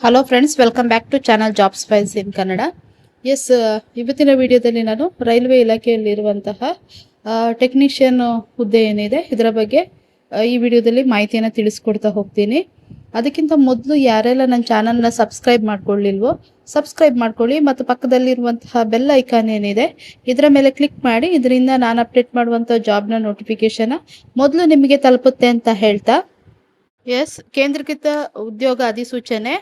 Hello friends, welcome back to channel jobs files in Kannada. Yes, ಇವತ್ತಿನ ವಿಡಿಯೋದಲ್ಲಿ ನಾನು railway ಇಲಾಖೆಯಲ್ಲಿರುವಂತಹ technician ಹುದ್ದೆ ಏನಿದೆ ಇದರ ಬಗ್ಗೆ ಈ ವಿಡಿಯೋದಲ್ಲಿ ಮಾಹಿತಿಯನ್ನು ತಿಳಿಸ್ಕೊಡ್ತಾ ಹೋಗ್ತೀನಿ. ಅದಕ್ಕಿಂತ ಮೊದಲು ಯಾರೆಲ್ಲ ನನ್ನ ಚಾನಲ್ನ ಸಬ್ಸ್ಕ್ರೈಬ್ ಮಾಡ್ಕೊಳ್ಳಿಲ್ವೋ ಸಬ್ಸ್ಕ್ರೈಬ್ ಮಾಡ್ಕೊಳ್ಳಿ ಮತ್ತು ಪಕ್ಕದಲ್ಲಿರುವಂತಹ ಬೆಲ್ ಐಕಾನ್ ಏನಿದೆ ಇದರ ಮೇಲೆ ಕ್ಲಿಕ್ ಮಾಡಿ. ಇದರಿಂದ ನಾನು ಅಪ್ಡೇಟ್ ಮಾಡುವಂಥ ಜಾಬ್ನ ನೋಟಿಫಿಕೇಶನ್ ಮೊದಲು ನಿಮಗೆ ತಲುಪುತ್ತೆ ಅಂತ ಹೇಳ್ತಾ, ಎಸ್, ಕೇಂದ್ರೀಕೃತ ಉದ್ಯೋಗ ಅಧಿಸೂಚನೆ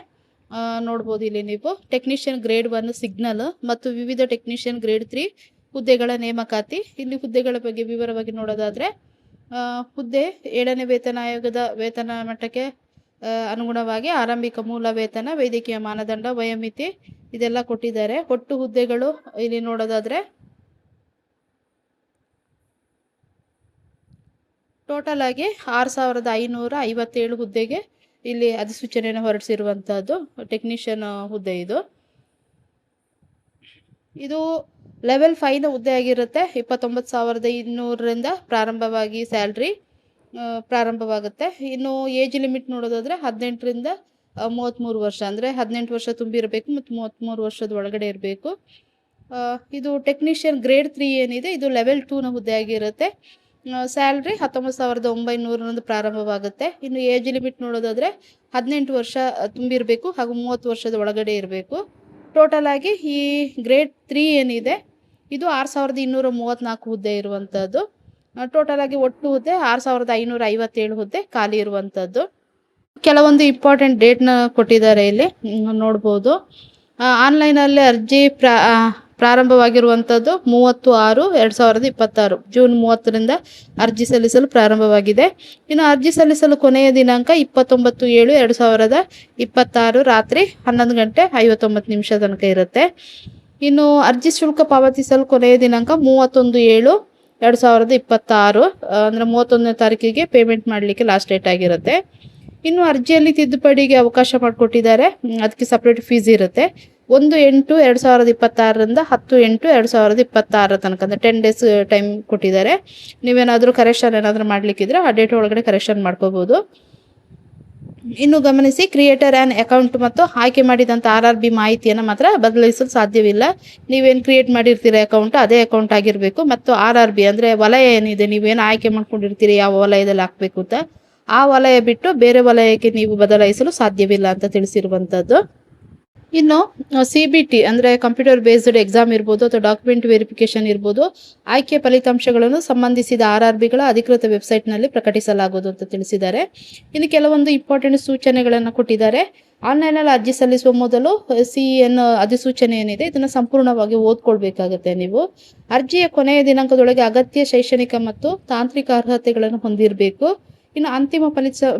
ನೋಡ್ಬೋದು. ಇಲ್ಲಿ ನೀವು ಟೆಕ್ನಿಷಿಯನ್ ಗ್ರೇಡ್ 1 ಸಿಗ್ನಲ್ ಮತ್ತು ವಿವಿಧ ಟೆಕ್ನಿಷಿಯನ್ ಗ್ರೇಡ್ 3 ಹುದ್ದೆಗಳ ನೇಮಕಾತಿ. ಇಲ್ಲಿ ಹುದ್ದೆಗಳ ಬಗ್ಗೆ ವಿವರವಾಗಿ ನೋಡೋದಾದ್ರೆ, ಹುದ್ದೆ 7ನೇ ವೇತನ ಆಯೋಗದ ವೇತನ ಮಟ್ಟಕ್ಕೆ ಅನುಗುಣವಾಗಿ ಆರಂಭಿಕ ಮೂಲ ವೇತನ, ವೈದ್ಯಕೀಯ ಮಾನದಂಡ, ವಯೋಮಿತಿ ಇದೆಲ್ಲ ಕೊಟ್ಟಿದ್ದಾರೆ. ಒಟ್ಟು ಹುದ್ದೆಗಳು ಇಲ್ಲಿ ನೋಡೋದಾದ್ರೆ ಟೋಟಲ್ ಆಗಿ 6557 ಹುದ್ದೆಗೆ ಇಲ್ಲಿ ಅಧಿಸೂಚನೆಯನ್ನು ಹೊರಡಿಸಿರುವಂತಹದ್ದು ಟೆಕ್ನಿಷಿಯನ್ ಹುದ್ದೆ. ಇದು ಲೆವೆಲ್ 5ನ ಹುದ್ದೆ ಆಗಿರುತ್ತೆ. 29,200ರಿಂದ ಪ್ರಾರಂಭವಾಗಿ ಸ್ಯಾಲ್ರಿ ಪ್ರಾರಂಭವಾಗುತ್ತೆ. ಇನ್ನು ಏಜ್ ಲಿಮಿಟ್ ನೋಡೋದಾದ್ರೆ 18ರಿಂದ 33 ವರ್ಷ, ಅಂದರೆ 18 ವರ್ಷ ತುಂಬಿರಬೇಕು ಮತ್ತು 33 ವರ್ಷದ ಒಳಗಡೆ ಇರಬೇಕು. ಇದು ಟೆಕ್ನಿಷಿಯನ್ ಗ್ರೇಡ್ 3 ಏನಿದೆ ಇದು ಲೆವೆಲ್ 2ನ ಹುದ್ದೆ ಆಗಿರುತ್ತೆ. ಸ್ಯಾಲ್ರಿ 19,900 ಪ್ರಾರಂಭವಾಗುತ್ತೆ. ಇನ್ನು ಏಜ್ ಲಿಮಿಟ್ ನೋಡೋದಾದ್ರೆ 18 ವರ್ಷ ತುಂಬಿರಬೇಕು ಹಾಗೂ 30 ವರ್ಷದ ಒಳಗಡೆ ಇರಬೇಕು. ಟೋಟಲ್ ಆಗಿ ಈ ಗ್ರೇಡ್ 3 ಏನಿದೆ ಇದು 6,234 ಹುದ್ದೆ ಇರುವಂಥದ್ದು. ಟೋಟಲ್ ಆಗಿ ಒಟ್ಟು ಹುದ್ದೆ 6,557 ಹುದ್ದೆ ಖಾಲಿ ಇರುವಂಥದ್ದು. ಕೆಲವೊಂದು ಇಂಪಾರ್ಟೆಂಟ್ ಡೇಟ್ನ ಕೊಟ್ಟಿದ್ದಾರೆ, ಇಲ್ಲಿ ನೋಡ್ಬೋದು. ಆನ್ಲೈನಲ್ಲಿ ಅರ್ಜಿ ಪ್ರಾರಂಭವಾಗಿರುವಂಥದ್ದು 30/6/2026, ಜೂನ್ 30ರಿಂದ ಅರ್ಜಿ ಸಲ್ಲಿಸಲು ಪ್ರಾರಂಭವಾಗಿದೆ. ಇನ್ನು ಅರ್ಜಿ ಸಲ್ಲಿಸಲು ಕೊನೆಯ ದಿನಾಂಕ 29/7/2026 ರಾತ್ರಿ 11 ಗಂಟೆ 59 ನಿಮಿಷ ತನಕ ಇರುತ್ತೆ. ಇನ್ನು ಅರ್ಜಿ ಶುಲ್ಕ ಪಾವತಿಸಲು ಕೊನೆಯ ದಿನಾಂಕ 31/7/2026, ಅಂದರೆ 31ನೇ ತಾರೀಕಿಗೆ ಪೇಮೆಂಟ್ ಮಾಡಲಿಕ್ಕೆ ಲಾಸ್ಟ್ ಡೇಟ್ ಆಗಿರುತ್ತೆ. ಇನ್ನು ಅರ್ಜಿಯಲ್ಲಿ ತಿದ್ದುಪಡಿಗೆ ಅವಕಾಶ ಮಾಡಿಕೊಟ್ಟಿದ್ದಾರೆ, ಅದಕ್ಕೆ ಸಪ್ರೇಟ್ ಫೀಸ್ ಇರುತ್ತೆ. 1/8/2026ರಿಂದ 10/8/2026 ತನಕ, ಅಂದರೆ 10 ಡೇಸ್ ಟೈಮ್ ಕೊಟ್ಟಿದ್ದಾರೆ. ನೀವೇನಾದರೂ ಕರೆಕ್ಷನ್ ಏನಾದರೂ ಮಾಡಲಿಕ್ಕಿದ್ರೆ ಆ ಡೇಟ್ ಒಳಗಡೆ ಕರೆಕ್ಷನ್ ಮಾಡ್ಕೋಬೋದು. ಇನ್ನು ಗಮನಿಸಿ, ಕ್ರಿಯೇಟರ್ ಆ್ಯನ್ ಅಕೌಂಟ್ ಮತ್ತು ಆಯ್ಕೆ ಮಾಡಿದಂಥ RRB ಮಾಹಿತಿಯನ್ನು ಮಾತ್ರ ಬದಲಾಯಿಸಲು ಸಾಧ್ಯವಿಲ್ಲ. ನೀವೇನು ಕ್ರಿಯೇಟ್ ಮಾಡಿರ್ತೀರಿ ಅಕೌಂಟ್ ಅದೇ ಅಕೌಂಟ್ ಆಗಿರಬೇಕು. ಮತ್ತು RRB ಅಂದರೆ ವಲಯ ಏನಿದೆ, ನೀವೇನು ಆಯ್ಕೆ ಮಾಡ್ಕೊಂಡಿರ್ತೀರಿ ಯಾವ ವಲಯದಲ್ಲಿ ಹಾಕಬೇಕು ಅಂತ, ಆ ವಲಯ ಬಿಟ್ಟು ಬೇರೆ ವಲಯಕ್ಕೆ ನೀವು ಬದಲಾಯಿಸಲು ಸಾಧ್ಯವಿಲ್ಲ ಅಂತ ತಿಳಿಸಿರುವಂಥದ್ದು. ಇನ್ನು CBT ಅಂದರೆ ಕಂಪ್ಯೂಟರ್ ಬೇಸ್ಡ್ ಎಕ್ಸಾಮ್ ಇರ್ಬೋದು ಅಥವಾ ಡಾಕ್ಯುಮೆಂಟ್ ವೆರಿಫಿಕೇಶನ್ ಇರ್ಬೋದು, ಆಯ್ಕೆ ಫಲಿತಾಂಶಗಳನ್ನು ಸಂಬಂಧಿಸಿದ RRBಗಳ ಅಧಿಕೃತ ವೆಬ್ಸೈಟ್ನಲ್ಲಿ ಪ್ರಕಟಿಸಲಾಗುವುದು ಅಂತ ತಿಳಿಸಿದ್ದಾರೆ. ಇನ್ನು ಕೆಲವೊಂದು ಇಂಪಾರ್ಟೆಂಟ್ ಸೂಚನೆಗಳನ್ನು ಕೊಟ್ಟಿದ್ದಾರೆ. ಆನ್ಲೈನಲ್ಲಿ ಅರ್ಜಿ ಸಲ್ಲಿಸುವ ಮೊದಲು CEN ಅಧಿಸೂಚನೆ ಏನಿದೆ ಇದನ್ನು ಸಂಪೂರ್ಣವಾಗಿ ಓದ್ಕೊಳ್ಬೇಕಾಗುತ್ತೆ. ನೀವು ಅರ್ಜಿಯ ಕೊನೆಯ ದಿನಾಂಕದೊಳಗೆ ಅಗತ್ಯ ಶೈಕ್ಷಣಿಕ ಮತ್ತು ತಾಂತ್ರಿಕ ಅರ್ಹತೆಗಳನ್ನು ಹೊಂದಿರಬೇಕು. ಇನ್ನು ಅಂತಿಮ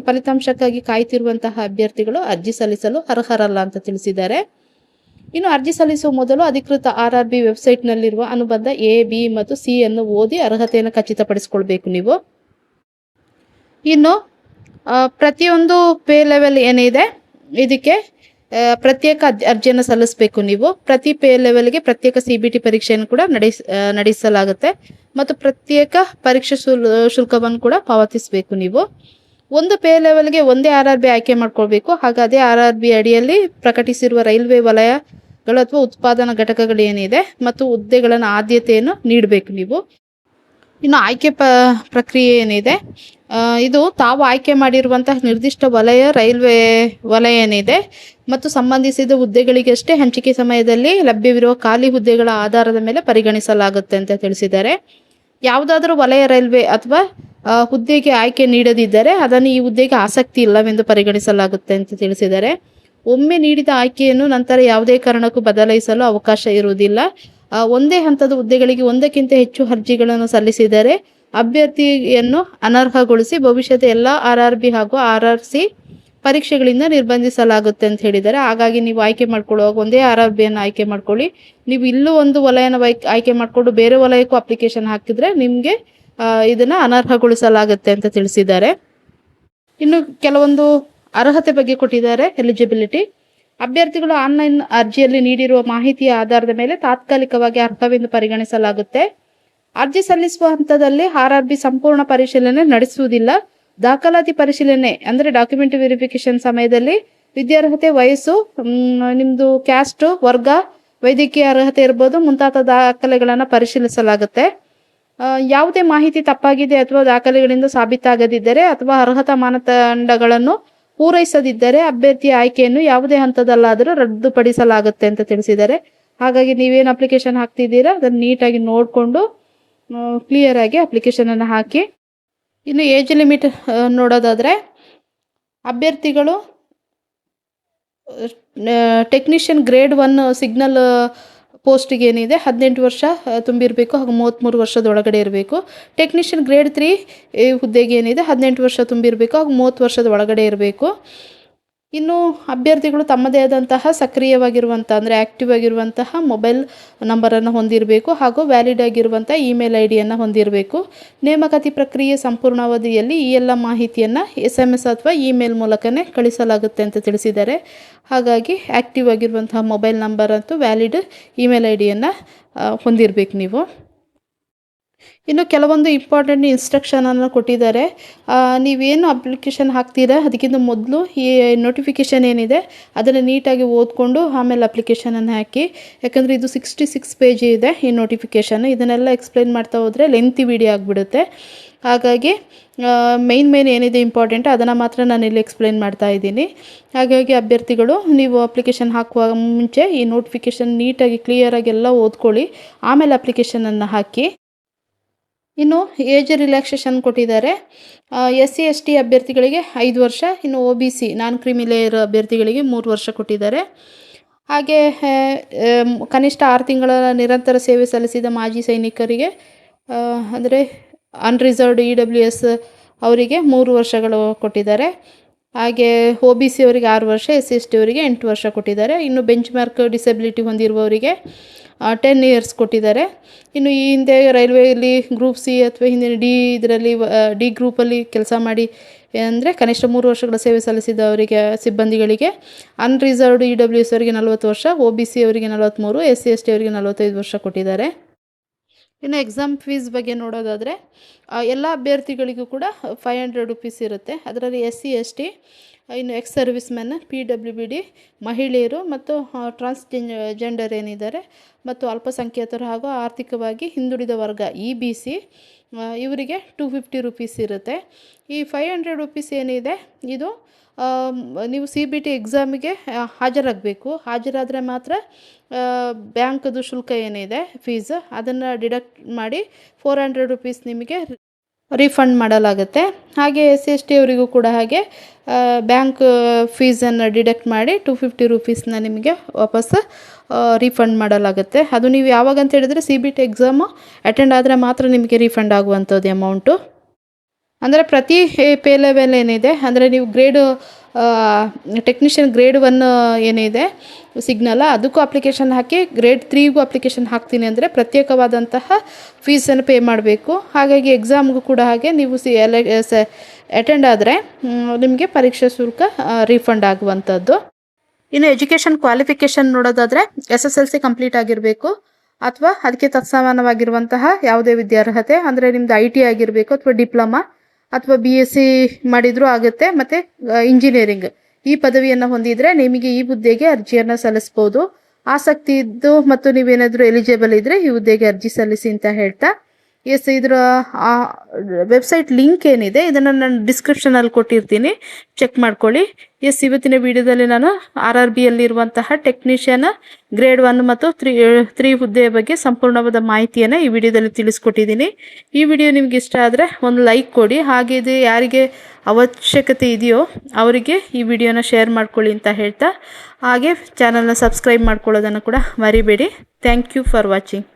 ಫಲಿತಾಂಶಕ್ಕಾಗಿ ಕಾಯ್ತಿರುವಂತಹ ಅಭ್ಯರ್ಥಿಗಳು ಅರ್ಜಿ ಸಲ್ಲಿಸಲು ಅರ್ಹರಲ್ಲ ಅಂತ ತಿಳಿಸಿದ್ದಾರೆ. ಇನ್ನು ಅರ್ಜಿ ಸಲ್ಲಿಸುವ ಮೊದಲು ಅಧಿಕೃತ RRB ವೆಬ್ಸೈಟ್ನಲ್ಲಿರುವ ಅನುಬಂಧ A, B ಮತ್ತು C ಅನ್ನು ಓದಿ ಅರ್ಹತೆಯನ್ನು ಖಚಿತಪಡಿಸಿಕೊಳ್ಬೇಕು ನೀವು. ಇನ್ನು ಪ್ರತಿಯೊಂದು ಪೇ ಲೆವೆಲ್ ಏನಿದೆ ಇದಕ್ಕೆ ಪ್ರತ್ಯೇಕ ಅರ್ಜಿಯನ್ನು ಸಲ್ಲಿಸಬೇಕು ನೀವು. ಪ್ರತಿ ಪೇ ಲೆವೆಲ್ಗೆ ಪ್ರತ್ಯೇಕ CBT ಪರೀಕ್ಷೆಯನ್ನು ಕೂಡ ನಡೆಸಲಾಗುತ್ತೆ ಮತ್ತು ಪ್ರತ್ಯೇಕ ಪರೀಕ್ಷೆ ಶುಲ್ಕವನ್ನು ಕೂಡ ಪಾವತಿಸಬೇಕು ನೀವು. ಒಂದು ಪೇ ಲೆವೆಲ್ಗೆ ಒಂದೇ RRB ಆಯ್ಕೆ ಮಾಡ್ಕೊಳ್ಬೇಕು. ಹಾಗಾದರೆ RRB ಅಡಿಯಲ್ಲಿ ಪ್ರಕಟಿಸಿರುವ ರೈಲ್ವೆ ವಲಯಗಳು ಅಥವಾ ಉತ್ಪಾದನಾ ಘಟಕಗಳು ಏನಿದೆ ಮತ್ತು ಹುದ್ದೆಗಳನ್ನು ಆದ್ಯತೆಯನ್ನು ನೀಡಬೇಕು ನೀವು. ಇನ್ನು ಆಯ್ಕೆ ಪ್ರಕ್ರಿಯೆ ಏನಿದೆ ಇದು ತಾವು ಆಯ್ಕೆ ಮಾಡಿರುವಂತಹ ನಿರ್ದಿಷ್ಟ ವಲಯ, ರೈಲ್ವೆ ವಲಯ ಏನಿದೆ ಮತ್ತು ಸಂಬಂಧಿಸಿದ ಹುದ್ದೆಗಳಿಗಷ್ಟೇ ಹಂಚಿಕೆ ಸಮಯದಲ್ಲಿ ಲಭ್ಯವಿರುವ ಖಾಲಿ ಹುದ್ದೆಗಳ ಆಧಾರದ ಮೇಲೆ ಪರಿಗಣಿಸಲಾಗುತ್ತೆ ಅಂತ ತಿಳಿಸಿದ್ದಾರೆ. ಯಾವುದಾದರೂ ವಲಯ, ರೈಲ್ವೆ ಅಥವಾ ಹುದ್ದೆಗೆ ಆಯ್ಕೆ ನೀಡದಿದ್ದರೆ ಅದನ್ನು ಈ ಹುದ್ದೆಗೆ ಆಸಕ್ತಿ ಇಲ್ಲವೆಂದು ಪರಿಗಣಿಸಲಾಗುತ್ತೆ ಅಂತ ತಿಳಿಸಿದ್ದಾರೆ. ಒಮ್ಮೆ ನೀಡಿದ ಆಯ್ಕೆಯನ್ನು ನಂತರ ಯಾವುದೇ ಕಾರಣಕ್ಕೂ ಬದಲಾಯಿಸಲು ಅವಕಾಶ ಇರುವುದಿಲ್ಲ. ಒಂದೇ ಹಂತದ ಹುದ್ದೆಗಳಿಗೆ ಒಂದಕ್ಕಿಂತ ಹೆಚ್ಚು ಅರ್ಜಿಗಳನ್ನು ಸಲ್ಲಿಸಿದರೆ ಅಭ್ಯರ್ಥಿಯನ್ನು ಅನರ್ಹಗೊಳಿಸಿ ಭವಿಷ್ಯದ ಎಲ್ಲ RRB ಹಾಗೂ RRC ಪರೀಕ್ಷೆಗಳಿಂದ ನಿರ್ಬಂಧಿಸಲಾಗುತ್ತೆ ಅಂತ ಹೇಳಿದ್ದಾರೆ. ಹಾಗಾಗಿ ನೀವು ಆಯ್ಕೆ ಮಾಡ್ಕೊಳ್ಳುವಾಗ ಒಂದೇ RRBಯನ್ನು ಆಯ್ಕೆ ಮಾಡ್ಕೊಳ್ಳಿ. ನೀವು ಇಲ್ಲೂ ಒಂದು ವಲಯನ ಆಯ್ಕೆ ಮಾಡಿಕೊಂಡು ಬೇರೆ ವಲಯಕ್ಕೂ ಅಪ್ಲಿಕೇಶನ್ ಹಾಕಿದ್ರೆ ನಿಮಗೆ ಇದನ್ನು ಅನರ್ಹಗೊಳಿಸಲಾಗುತ್ತೆ ಅಂತ ತಿಳಿಸಿದ್ದಾರೆ. ಇನ್ನು ಕೆಲವೊಂದು ಅರ್ಹತೆ ಬಗ್ಗೆ ಕೊಟ್ಟಿದ್ದಾರೆ. ಎಲಿಜಿಬಿಲಿಟಿ: ಅಭ್ಯರ್ಥಿಗಳು ಆನ್ಲೈನ್ ಅರ್ಜಿಯಲ್ಲಿ ನೀಡಿರುವ ಮಾಹಿತಿಯ ಆಧಾರದ ಮೇಲೆ ತಾತ್ಕಾಲಿಕವಾಗಿ ಅರ್ಹವೆಂದು ಪರಿಗಣಿಸಲಾಗುತ್ತೆ. ಅರ್ಜಿ ಸಲ್ಲಿಸುವ ಹಂತದಲ್ಲಿ RRB ಸಂಪೂರ್ಣ ಪರಿಶೀಲನೆ ನಡೆಸುವುದಿಲ್ಲ. ದಾಖಲಾತಿ ಪರಿಶೀಲನೆ ಅಂದರೆ ಡಾಕ್ಯುಮೆಂಟ್ ವೆರಿಫಿಕೇಶನ್ ಸಮಯದಲ್ಲಿ ವಿದ್ಯಾರ್ಹತೆ ವಯಸ್ಸು, ನಿಮ್ಮದು ಕ್ಯಾಸ್ಟು, ವರ್ಗ, ವೈದ್ಯಕೀಯ ಅರ್ಹತೆ ಇರ್ಬೋದು ಮುಂತಾದ ದಾಖಲೆಗಳನ್ನು ಪರಿಶೀಲಿಸಲಾಗುತ್ತೆ. ಯಾವುದೇ ಮಾಹಿತಿ ತಪ್ಪಾಗಿದೆ ಅಥವಾ ದಾಖಲೆಗಳಿಂದ ಸಾಬೀತಾಗದಿದ್ದರೆ ಅಥವಾ ಅರ್ಹತಾ ಮಾನದಂಡಗಳನ್ನು ಪೂರೈಸದಿದ್ದರೆ ಅಭ್ಯರ್ಥಿಯ ಆಯ್ಕೆಯನ್ನು ಯಾವುದೇ ಹಂತದಲ್ಲಾದರೂ ರದ್ದುಪಡಿಸಲಾಗುತ್ತೆ ಅಂತ ತಿಳಿಸಿದ್ದಾರೆ. ಹಾಗಾಗಿ ನೀವೇನು ಅಪ್ಲಿಕೇಶನ್ ಹಾಕ್ತಿದ್ದೀರಾ ಅದನ್ನು ನೀಟಾಗಿ ನೋಡಿಕೊಂಡು ಕ್ಲಿಯರಾಗಿ ಅಪ್ಲಿಕೇಶನನ್ನು ಹಾಕಿ. ಇನ್ನು ಏಜ್ ಲಿಮಿಟ್ ನೋಡೋದಾದರೆ ಅಭ್ಯರ್ಥಿಗಳು ಟೆಕ್ನಿಷಿಯನ್ ಗ್ರೇಡ್ 1 ಸಿಗ್ನಲ್ ಪೋಸ್ಟಿಗೆ ಏನಿದೆ 18 ವರ್ಷ ತುಂಬಿರಬೇಕು ಹಾಗೂ 33 ವರ್ಷದೊಳಗಡೆ ಇರಬೇಕು. ಟೆಕ್ನಿಷಿಯನ್ ಗ್ರೇಡ್ 3 ಹುದ್ದೆಗೆ ಏನಿದೆ 18 ವರ್ಷ ತುಂಬಿರಬೇಕು ಹಾಗೂ 30 ವರ್ಷದ ಒಳಗಡೆ ಇರಬೇಕು. ಇನ್ನು ಅಭ್ಯರ್ಥಿಗಳು ತಮ್ಮದೇ ಆದಂತಹ ಸಕ್ರಿಯವಾಗಿರುವಂಥ ಅಂದರೆ ಆ್ಯಕ್ಟಿವ್ ಆಗಿರುವಂತಹ ಮೊಬೈಲ್ ನಂಬರನ್ನು ಹೊಂದಿರಬೇಕು ಹಾಗೂ ವ್ಯಾಲಿಡ್ ಆಗಿರುವಂಥ ಇಮೇಲ್ ಐಡಿಯನ್ನು ಹೊಂದಿರಬೇಕು. ನೇಮಕಾತಿ ಪ್ರಕ್ರಿಯೆ ಸಂಪೂರ್ಣಾವಧಿಯಲ್ಲಿ ಈ ಎಲ್ಲ ಮಾಹಿತಿಯನ್ನು SMS ಅಥವಾ ಇಮೇಲ್ ಮೂಲಕನೇ ಕಳಿಸಲಾಗುತ್ತೆ ಅಂತ ತಿಳಿಸಿದ್ದಾರೆ. ಹಾಗಾಗಿ ಆ್ಯಕ್ಟಿವ್ ಆಗಿರುವಂತಹ ಮೊಬೈಲ್ ನಂಬರ್ ಅಂತೂ ವ್ಯಾಲಿಡ್ ಇಮೇಲ್ ಐಡಿಯನ್ನು ಹೊಂದಿರಬೇಕು ನೀವು. ಇನ್ನು ಕೆಲವೊಂದು ಇಂಪಾರ್ಟೆಂಟ್ ಇನ್ಸ್ಟ್ರಕ್ಷನನ್ನು ಕೊಟ್ಟಿದ್ದಾರೆ. ನೀವೇನು ಅಪ್ಲಿಕೇಶನ್ ಹಾಕ್ತೀರಾ ಅದಕ್ಕಿಂತ ಮೊದಲು ಈ ನೋಟಿಫಿಕೇಷನ್ ಏನಿದೆ ಅದನ್ನು ನೀಟಾಗಿ ಓದ್ಕೊಂಡು ಆಮೇಲೆ ಅಪ್ಲಿಕೇಶನನ್ನು ಹಾಕಿ. ಯಾಕಂದರೆ ಇದು 66 ಪೇಜ್ ಇದೆ ಈ ನೋಟಿಫಿಕೇಷನ್. ಇದನ್ನೆಲ್ಲ ಎಕ್ಸ್ಪ್ಲೈನ್ ಮಾಡ್ತಾ ಹೋದರೆ ಲೆಂತಿ ವಿಡಿಯೋ ಆಗಿಬಿಡುತ್ತೆ. ಹಾಗಾಗಿ ಮೇನ್ ಏನಿದೆ ಇಂಪಾರ್ಟೆಂಟ್ ಅದನ್ನು ಮಾತ್ರ ನಾನು ಇಲ್ಲಿ ಎಕ್ಸ್ಪ್ಲೈನ್ ಮಾಡ್ತಾ ಇದ್ದೀನಿ. ಹಾಗಾಗಿ ಅಭ್ಯರ್ಥಿಗಳು ನೀವು ಅಪ್ಲಿಕೇಶನ್ ಹಾಕುವ ಮುಂಚೆ ಈ ನೋಟಿಫಿಕೇಷನ್ ನೀಟಾಗಿ ಕ್ಲಿಯರಾಗಿ ಎಲ್ಲ ಓದ್ಕೊಳ್ಳಿ, ಆಮೇಲೆ ಅಪ್ಲಿಕೇಶನನ್ನು ಹಾಕಿ. ಇನ್ನು ಏಜ್ ರಿಲ್ಯಾಕ್ಸೇಷನ್ ಕೊಟ್ಟಿದ್ದಾರೆ. SC ST ಅಭ್ಯರ್ಥಿಗಳಿಗೆ 5 ವರ್ಷ, ಇನ್ನು OBC ನಾನ್ ಕ್ರಿಮಿ ಲೇಯರ್ ಅಭ್ಯರ್ಥಿಗಳಿಗೆ 3 ವರ್ಷ ಕೊಟ್ಟಿದ್ದಾರೆ. ಹಾಗೆ ಕನಿಷ್ಠ 6 ತಿಂಗಳ ನಿರಂತರ ಸೇವೆ ಸಲ್ಲಿಸಿದ ಮಾಜಿ ಸೈನಿಕರಿಗೆ ಅಂದರೆ ಅನ್ರಿಸರ್ವ್ಡ್ EWS ಅವರಿಗೆ 3 ವರ್ಷಗಳು ಕೊಟ್ಟಿದ್ದಾರೆ. ಹಾಗೆ OBC ಅವರಿಗೆ 6 ವರ್ಷ, SC ST ಅವರಿಗೆ 8 ವರ್ಷ ಕೊಟ್ಟಿದ್ದಾರೆ. ಇನ್ನು ಬೆಂಚ್ ಮಾರ್ಕ್ ಡಿಸೆಬಿಲಿಟಿ ಹೊಂದಿರುವವರಿಗೆ 10 ಇಯರ್ಸ್ ಕೊಟ್ಟಿದ್ದಾರೆ. ಇನ್ನು ಈ ಹಿಂದೆ ರೈಲ್ವೆಯಲ್ಲಿ ಗ್ರೂಪ್ C ಅಥವಾ ಹಿಂದಿನ ಡಿ ಗ್ರೂಪಲ್ಲಿ ಕೆಲಸ ಮಾಡಿ ಅಂದರೆ ಕನಿಷ್ಠ 3 ವರ್ಷಗಳ ಸೇವೆ ಸಲ್ಲಿಸಿದವರಿಗೆ ಸಿಬ್ಬಂದಿಗಳಿಗೆ ಅನ್ರಿಸರ್ವ್ಡ್ EWS ಅವರಿಗೆ 40 ವರ್ಷ, OBC ಅವರಿಗೆ 43, SC ST ಅವರಿಗೆ 45 ವರ್ಷ ಕೊಟ್ಟಿದ್ದಾರೆ. ಇನ್ನು ಎಕ್ಸಾಮ್ ಫೀಸ್ ಬಗ್ಗೆ ನೋಡೋದಾದರೆ ಎಲ್ಲ ಅಭ್ಯರ್ಥಿಗಳಿಗೂ ಕೂಡ 500 ರುಪೀಸ್ ಇರುತ್ತೆ. ಅದರಲ್ಲಿ SC ST, ಇನ್ನು ಎಕ್ಸ್ ಸರ್ವಿಸ್ ಮೆನ್, PWBD, ಮಹಿಳೆಯರು ಮತ್ತು ಟ್ರಾನ್ಸ್ಜೆಂಡರ್ ಏನಿದ್ದಾರೆ ಮತ್ತು ಅಲ್ಪಸಂಖ್ಯಾತರು ಹಾಗೂ ಆರ್ಥಿಕವಾಗಿ ಹಿಂದುಳಿದ ವರ್ಗ EBC ಇವರಿಗೆ 250 ರುಪೀಸ್ ಇರುತ್ತೆ. ಈ 500 ರುಪೀಸ್ ಏನಿದೆ ಇದು ನೀವು CBT ಎಕ್ಸಾಮಿಗೆ ಹಾಜರಾಗಬೇಕು. ಹಾಜರಾದರೆ ಮಾತ್ರ ಬ್ಯಾಂಕ್ದು ಶುಲ್ಕ ಏನಿದೆ ಫೀಸ್ ಅದನ್ನು ಡಿಡಕ್ಟ್ ಮಾಡಿ 400 ರುಪೀಸ್ ನಿಮಗೆ ರೀಫಂಡ್ ಮಾಡಲಾಗುತ್ತೆ. ಹಾಗೆ SC ST ಅವರಿಗೂ ಕೂಡ ಹಾಗೆ ಬ್ಯಾಂಕ್ ಫೀಸನ್ನು ಡಿಡಕ್ಟ್ ಮಾಡಿ 250 ರುಪೀಸ್ನ ನಿಮಗೆ ವಾಪಸ್ ರೀಫಂಡ್ ಮಾಡಲಾಗುತ್ತೆ. ಅದು ನೀವು ಯಾವಾಗ ಅಂತ ಹೇಳಿದರೆ CBT ಎಕ್ಸಾಮು ಅಟೆಂಡ್ ಆದರೆ ಮಾತ್ರ ನಿಮಗೆ ರೀಫಂಡ್ ಆಗುವಂಥದ್ದು ಅಮೌಂಟು. ಅಂದರೆ ಪ್ರತಿ ಪೇ ಲೆವೆಲ್ ಏನಿದೆ ಅಂದರೆ ನೀವು ಟೆಕ್ನಿಷಿಯನ್ ಗ್ರೇಡ್ 1 ಏನಿದೆ ಸಿಗ್ನಲ್ಲ ಅದಕ್ಕೂ ಅಪ್ಲಿಕೇಶನ್ ಹಾಕಿ ಗ್ರೇಡ್ 3ಗೂ ಅಪ್ಲಿಕೇಶನ್ ಹಾಕ್ತೀನಿ ಅಂದರೆ ಪ್ರತ್ಯೇಕವಾದಂತಹ ಫೀಸನ್ನು ಪೇ ಮಾಡಬೇಕು. ಹಾಗಾಗಿ ಎಕ್ಸಾಮ್ಗೂ ಕೂಡ ಹಾಗೆ ನೀವು ಅಟೆಂಡ್ ಆದರೆ ನಿಮಗೆ ಪರೀಕ್ಷಾ ಶುಲ್ಕ ರೀಫಂಡ್ ಆಗುವಂಥದ್ದು. ಇನ್ನು ಎಜುಕೇಷನ್ ಕ್ವಾಲಿಫಿಕೇಷನ್ ನೋಡೋದಾದರೆ SSLC ಕಂಪ್ಲೀಟ್ ಆಗಿರಬೇಕು ಅಥವಾ ಅದಕ್ಕೆ ತತ್ಸಮಾನವಾಗಿರುವಂತಹ ಯಾವುದೇ ವಿದ್ಯಾರ್ಹತೆ ಅಂದರೆ ನಿಮ್ಮದು IT ಆಗಿರಬೇಕು ಅಥವಾ ಡಿಪ್ಲೊಮಾ ಅಥವಾ BSc ಮಾಡಿದರೂ ಆಗುತ್ತೆ. ಮತ್ತು ಇಂಜಿನಿಯರಿಂಗ್ ಈ ಪದವಿಯನ್ನು ಹೊಂದಿದರೆ ನಿಮಗೆ ಈ ಹುದ್ದೆಗೆ ಅರ್ಜಿಯನ್ನು ಸಲ್ಲಿಸ್ಬೋದು. ಆಸಕ್ತಿ ಇದ್ದು ಮತ್ತು ನೀವೇನಾದರೂ ಎಲಿಜಿಬಲ್ ಇದ್ದರೆ ಈ ಹುದ್ದೆಗೆ ಅರ್ಜಿ ಸಲ್ಲಿಸಿ ಅಂತ ಹೇಳ್ತಾ ಇದರ ವೆಬ್ಸೈಟ್ ಲಿಂಕ್ ಏನಿದೆ ಇದನ್ನು ನಾನು ಡಿಸ್ಕ್ರಿಪ್ಷನಲ್ಲಿ ಕೊಟ್ಟಿರ್ತೀನಿ, ಚೆಕ್ ಮಾಡ್ಕೊಳ್ಳಿ. ಇವತ್ತಿನ ವಿಡಿಯೋದಲ್ಲಿ ನಾನು RRBಯಲ್ಲಿರುವಂತಹ ಟೆಕ್ನಿಷಿಯನ್ ಗ್ರೇಡ್ 1 ಮತ್ತು 3 ಹುದ್ದೆಯ ಬಗ್ಗೆ ಸಂಪೂರ್ಣವಾದ ಮಾಹಿತಿಯನ್ನು ಈ ವಿಡಿಯೋದಲ್ಲಿ ತಿಳಿಸ್ಕೊಟ್ಟಿದ್ದೀನಿ. ಈ ವಿಡಿಯೋ ನಿಮ್ಗೆ ಇಷ್ಟ ಆದರೆ ಒಂದು ಲೈಕ್ ಕೊಡಿ. ಹಾಗೆ ಇದು ಯಾರಿಗೆ ಅವಶ್ಯಕತೆ ಇದೆಯೋ ಅವರಿಗೆ ಈ ವಿಡಿಯೋನ ಶೇರ್ ಮಾಡ್ಕೊಳ್ಳಿ ಅಂತ ಹೇಳ್ತಾ ಹಾಗೆ ಚಾನಲ್ನ ಸಬ್ಸ್ಕ್ರೈಬ್ ಮಾಡ್ಕೊಳ್ಳೋದನ್ನು ಕೂಡ ಮರಿಬೇಡಿ. Thank you for watching.